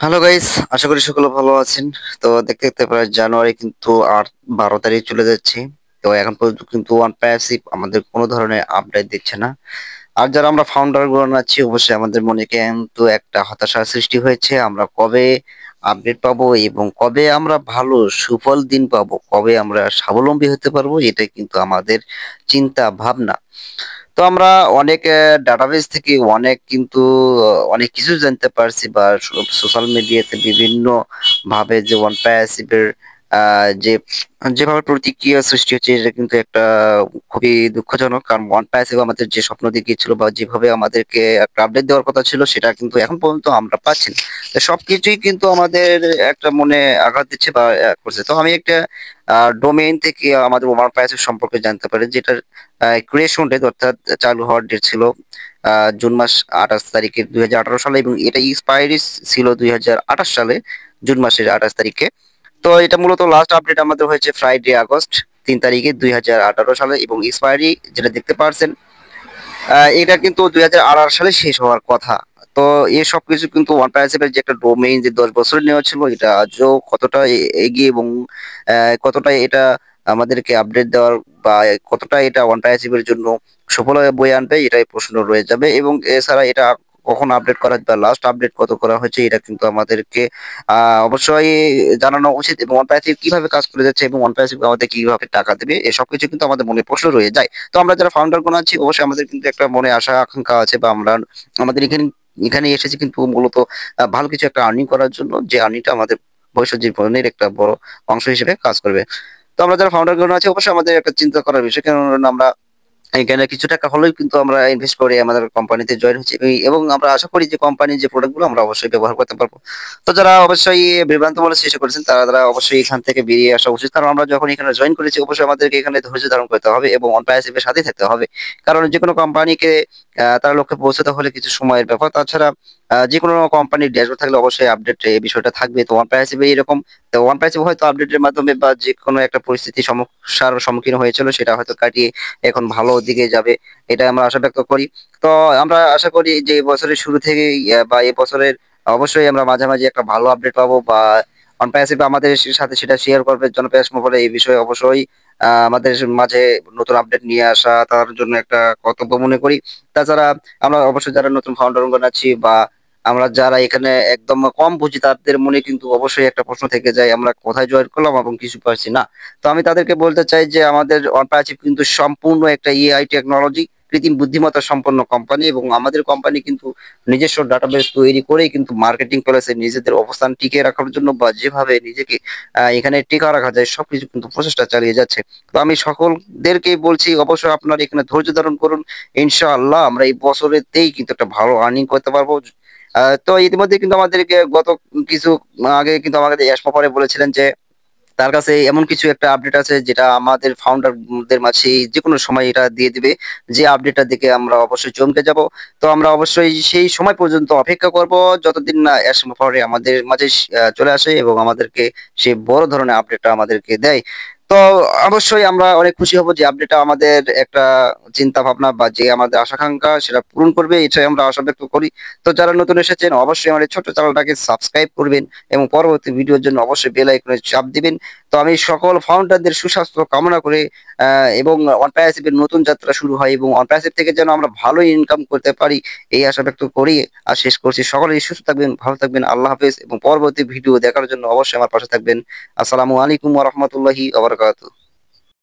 Hello guys, আশা করি সকলে ভালো আছেন। তো দেখতে দেখতে প্রায় জানুয়ারি কিন্তু 8-12 তারিখ চলে যাচ্ছে। তো এখন পর্যন্ত কিন্তু ওয়ান প্যাসিভ আমাদের কোনো ধরনের আপডেট দিচ্ছে না। আর যারা আমরা ফাউন্ডার গুলো আছি, অবশ্যই আমাদের মনে কিন্তু একটা হতাশার সৃষ্টি হয়েছে। আমরা কবে আপডেট পাবো এবং কবে আমরা ভালো সুফল দিন পাবো, কবে আমরা স্বাবলম্বী হতে পারবো, এটাই কিন্তু আমাদের চিন্তা ভাবনা। তো আমরা অনেক ডাটাবেস থেকে অনেক কিন্তু অনেক কিছু জানতে পারছি, বা সোশ্যাল মিডিয়াতে বিভিন্ন ভাবে যে ওয়ান প্যাসিভের যে যেভাবে প্রতিক্রিয়া সৃষ্টি হচ্ছে, এটা কিন্তু একটা খুবই দুঃখজনক। কারণ ওয়ান প্যাসিভ আমাদের যে স্বপ্ন দেখিয়েছিল বা যেভাবে আমাদেরকে একটা আপডেট দেওয়ার কথা ছিল, সেটা কিন্তু এখন পর্যন্ত আমরা পাচ্ছি না। তো সবকিছুই কিন্তু আমাদের একটা মনে আঘাত দিচ্ছে বা করছে। তো আমি একটা ডোমেইন থেকে আমাদের ওয়ান প্যাসিভ সম্পর্কে জানতে পারি, যেটা ক্রিয়েশন ডেট অর্থাৎ চালু হওয়ার ডেট ছিল জুন মাস 28 তারিখে 2018 সালে, এবং এটা এক্সপায়ারি ছিল 2028 সালে জুন মাসের 28 তারিখে। তো এটা মূলত লাস্ট আপডেট আমাদের হয়েছে ফ্রাইডে আগস্ট 3 তারিখে 2018 সালে, এবং এক্সপায়ারি যেটা দেখতে পারছেন এটা কিন্তু 2018 সালে শেষ হওয়ার কথা। তো এই সব কিছু কিন্তু ওয়ান প্যারাসিপের যে একটা ডোমেইন যে 10 বছর নেওয়া ছিল, এটা আজও কতটা এগিয়ে, এবং কতটা এটা আমাদেরকে আপডেট দেওয়ার বা কতটা এটা ওয়ান প্যারাসিপের জন্য সফল বয়ে আনবে, এটাই প্রশ্ন রয়ে যাবে। এবং এছাড়া এটা কখন আপডেট করা বা লাস্ট আপডেট কত করা হয়েছে, এটা কিন্তু আমাদেরকে অবশ্যই জানানো উচিত। এবং ওয়ান প্যারাসিপ কিভাবে কাজ করে যাচ্ছে এবং ওয়ান প্যারাসিপ আমাদের কিভাবে টাকা দেবে, এসব কিছু কিন্তু আমাদের মনে প্রশ্ন রয়ে যায়। তো আমরা যারা ফাউন্ডার কোন আছি, অবশ্যই আমাদের কিন্তু একটা মনে আশা আকাঙ্ক্ষা আছে, বা আমরা আমাদের এখানে এখানে এসেছি কিন্তু মূলত ভালো কিছু একটা আর্নিং করার জন্য, যে আর্নিংটা আমাদের ভবিষ্যৎ জীবনের একটা বড় অংশ হিসেবে কাজ করবে। তো আমরা যারা ফাউন্ডার কোন আছি, অবশ্যই আমাদের একটা চিন্তা করার বিষয়, কারণ আমরা এখানে কিছু টাকা হলেও কিন্তু আমরা ইনভেস্ট করে আমাদের কোম্পানিতে জয়েন হচ্ছি, এবং আমরা আশা করি যে কোম্পানির যে প্রোডাক্ট গুলো আমরা অবশ্যই ব্যবহার করতে পারবো। তো যারা অবশ্যই বিভ্রান্ত মনে চেষ্টা করেছেন, তারা অবশ্যই এখান থেকে বেরিয়ে আসা উচিত। কারণ আমরা যখন এখানে জয়েন করেছি, অবশ্যই আমাদেরকে এখানে ধৈর্য ধারণ করতে হবে এবং অন প্যাসিভের সাথে থাকতে হবে। কারণ যে কোনো কোম্পানিকে তার লক্ষ্যে পৌঁছতে হলে কিছু সময়ের ব্যাপার। তাছাড়া যে কোনো কোম্পানির ড্যাশবোর্ড থাকলে অবশ্যই আপডেট এই বিষয়টা থাকবে। তো ওয়ান প্যাসিভে এরকম, তো ওয়ান প্যাসিভ হয়তো আপডেটের মাধ্যমে বা যে কোনো একটা পরিস্থিতি সমস্যার সম্মুখীন হয়েছিল, সেটা হয়তো কাটিয়ে এখন ভালো দিকে যাবে, এটা আমরা আশা ব্যক্ত করি। তো আমরা আশা করি যে এই বছরের শুরু থেকে বা এই বছরের অবশ্যই আমরা মাঝামাঝি একটা ভালো আপডেট পাবো, বা অনপ্যাসিভ আমাদের সাথে সেটা শেয়ার করবে জনপ্যাস মোবাইলে। এই বিষয়ে অবশ্যই আমাদের মাঝে নতুন আপডেট নিয়ে আসা তার জন্য একটা কর্তব্য মনে করি। তাছাড়া আমরা অবশ্যই যারা নতুন ফাউন্ডার আছি, বা আমরা যারা এখানে একদম কম বুঝি, তাদের মনে কিন্তু অবশ্যই একটা প্রশ্ন থেকে যায়, আমরা কোথায় জয়েন করলাম এবং কিছু পারছি না। তো আমি তাদেরকে বলতে চাই যে আমাদের অনপ্যাসিভ কিন্তু সম্পূর্ণ একটা এআই টেকনোলজি, কৃত্রিম বুদ্ধিমত্তা সম্পন্ন কোম্পানি, এবং আমাদের কোম্পানি কিন্তু নিজস্ব ডাটাবেস তৈরি করেই কিন্তু মার্কেটিং করেছে নিজেদের অবস্থান টিকিয়ে রাখার জন্য, বা যেভাবে নিজেকে এখানে টিকা রাখা যায় সবকিছু কিন্তু প্রচেষ্টা চালিয়ে যাচ্ছে। তো আমি সকলদেরকে বলছি, অবশ্যই আপনারা এখানে ধৈর্য ধারণ করুন। ইনশাআল্লাহ আমরা এই বছরেতেই কিন্তু একটা ভালো আর্নিং করতে পারবো। তো ইতিমধ্যে কিন্তু আমাদেরকে গত কিছু আগে কিন্তু আমাদের ইয়াসমা পরে বলেছিলেন যে তার কাছে এমন কিছু একটা আপডেট আছে, যেটা আমাদের ফাউন্ডারদের মাঝে যে কোনো সময় এটা দিয়ে দিবে, যে আপডেটটা দেখে আমরা অবশ্যই চমকে যাব। তো আমরা অবশ্যই সেই সময় পর্যন্ত অপেক্ষা করব, যতদিন না এসমা পরে আমাদের মাঝে চলে আসে এবং আমাদেরকে সে বড় ধরনের আপডেটটা আমাদেরকে দেয়। তো অবশ্যই আমরা অনেক খুশি হব যে আপডেটটা আমাদের একটা চিন্তা ভাবনা বা যে আমাদের আশাকাঙ্ক্ষা সেটা পূরণ করবে, এটাই আমরা আশা ব্যক্ত করি। তো যারা নতুন এসেছেন, অবশ্যই আমাদের ছোট চ্যানেলটাকে সাবস্ক্রাইব করবেন এবং পরবর্তী ভিডিওর জন্য অবশ্যই বেল আইকনে চাপ দিবেন। তো আমি সকল ফাউন্ডারদের সুস্বাস্থ্য কামনা করে এবং অনপ্যাসিভের নতুন যাত্রা শুরু হয়, এবং অনপ্যাসিভ থেকে যেন আমরা ভালো ইনকাম করতে পারি, এই আশা ব্যক্ত করি। আর শেষ করছি, সকলেই সুস্থ থাকবেন, ভালো থাকবেন, আল্লাহ হাফেজ, এবং পরবর্তী ভিডিও দেখার জন্য অবশ্যই আমার পাশে থাকবেন। আসসালামু আলাইকুম ওয়া রাহমাতুল্লাহি ওয়া বারাকাতুহু।